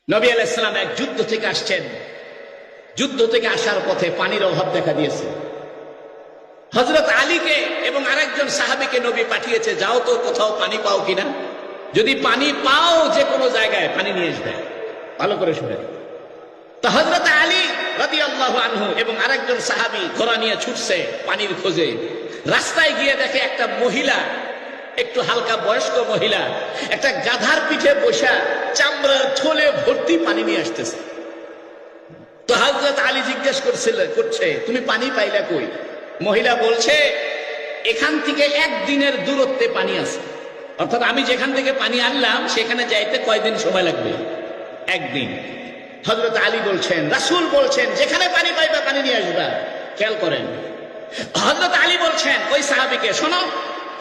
নবী আলাইহিস সালাম এক যুদ্ধ থেকে আসছেন। যুদ্ধ থেকে আসার পথে পানির অভাব দেখা দিয়েছে। হযরত আলীকে এবং আরেকজন সাহাবীকে নবী পাঠিয়েছে, যাও তো কোথাও পানি পাও কিনা, যদি পানি পাও যে কোনো জায়গায় পানি নিয়ে আসবে। ভালো করে শুনেন। তো হযরত আলী রাদিয়াল্লাহু আনহু এবং আরেকজন সাহাবী ঘোড়া নিয়ে ছুটছে পানির খোঁজে। রাস্তায় গিয়ে দেখে একটা মহিলা, একটু হালকা বয়স্ক মহিলা, একটা গাধার পিঠে বসা চামড়ার থলে ভর্তি পানি নিয়ে আসতেছে। তো হযরত আলী জিজ্ঞেস করছে তুমি পানি পাইলা কই? মহিলা বলছে এখান থেকে একদিনের দূরত্বে পানি আছে, অর্থাৎ আমি যেখান থেকে পানি আনলাম সেখানে যাইতে কয়দিন সময় লাগবে? একদিন। হযরত আলী বলছেন, রাসূল বলছেন যেখানে পানি পাইবা পানি নিয়ে আসবা। খেয়াল করেন, হযরত আলী বলছেন ওই সাহাবীকে, শোনো,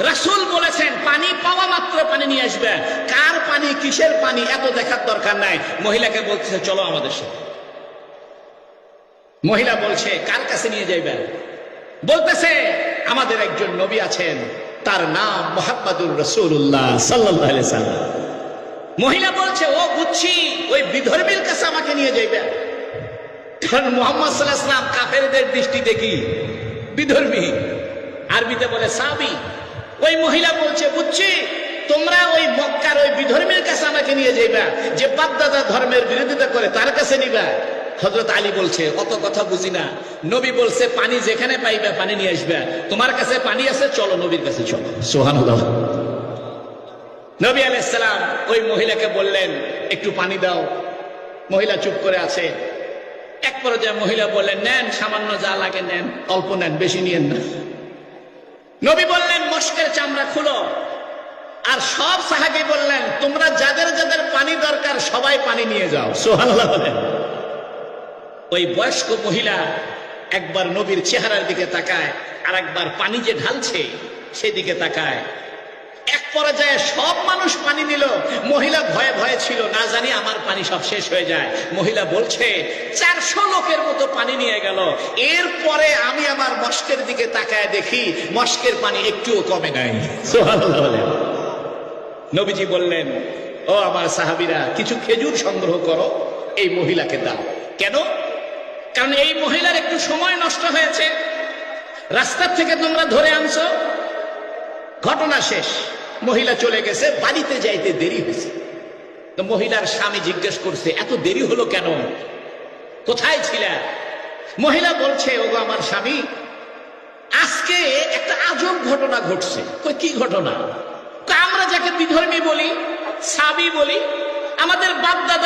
রাসূল বলেছেন পানি পাওয়া মাত্র পানি নিয়ে আসবে। কার পানি, কিসের পানি এত দেখার দরকার নাই। মহিলাকে বলতেছে চলো আমাদের সাথে। মহিলা বলছে কার কাছে নিয়ে যাইবেন? বলতেছে আমাদের একজন নবী আছেন, তার নাম মুহাম্মাদুর রাসূলুল্লাহ সাল্লাল্লাহু আলাইহি সাল্লাম। মহিলা বলছে ও বুঝছি, ওই বিধর্মীর কাছে আমাকে নিয়ে যাইবেন। কারণ মুহাম্মদ সাল্লাল্লাহু আলাইহি সাল্লাম কাফেরদের দৃষ্টিতে কি? বিধর্মী, আরবিতে বলে সাবি। ওই মহিলা বলছে বুঝছি, তোমরা ওই মক্কার ওই বিধর্মীর কাছে আমাকে নিয়ে যাইবা, যে বাপদাদা ধর্মের বিরোধিতা করে, তার কাছে নিবা। হযরত আলী বলছে অত কথা বুঝি না, নবী বলছে পানি যেখানে পাইবা পানি নিয়ে আসবে। তোমার কাছে পানি আছে, চলো নবীর কাছে চলো। সুবহানাল্লাহ। নবী আলাইহিস সালাম ওই মহিলাকে বললেন একটু পানি দাও। মহিলা চুপ করে আছে। এক পর্যায়ে মহিলা বললেন নেন, সামান্য যা লাগে নেন, অল্প নেন, বেশি নিয়েন না। নবী বললেন মশকের চামড়া খুলো। আর সব সাহাবী বললেন তোমরা যাদের যাদের পানি দরকার সবাই পানি নিয়ে যাও। সুবহানাল্লাহ বলেন। ওই বয়স্ক মহিলা একবার নবীর চেহারার দিকে তাকায়, আর একবার পানি যে ঢালছে সেদিকে তাকায়। এক পর্যায়ে সব মানুষ পানি নিল, মহিলা ভয়ে ভয়ে ছিল, না জানি আমার পানি সব শেষ হয়ে যায়। মহিলা বলছে 400 লোকের মতো পানি নিয়ে গেল। এরপরে আমি আমার মশকের দিকে তাকায় দেখি মশকের পানি একটুও কমে নাই। সুবহানাল্লাহ বলেন। নবীজি বললেন ও আমার সাহাবীরা, কিছু খেজুর সংগ্রহ করো, এই মহিলাকে দাও। কেন? কারণ এই মহিলার একটু সময় নষ্ট হয়েছে, রাস্তার থেকে তোমরা ধরে আনছো, ঘটনা শেষ, মহিলা চলে গেছে, বাড়িতে যাইতে দেরি হয়েছে। তো মহিলার স্বামী জিজ্ঞেস করছে এত দেরি হলো কেন, কোথায় ছিলা? মহিলা বলছে ওগো আমার স্বামী, আজকে একটা আজব ঘটনা ঘটছে। কি ঘটনা? আমরা যাকে বিধর্মী বলি, সাবি বলি, আমাদের বাপ দাদা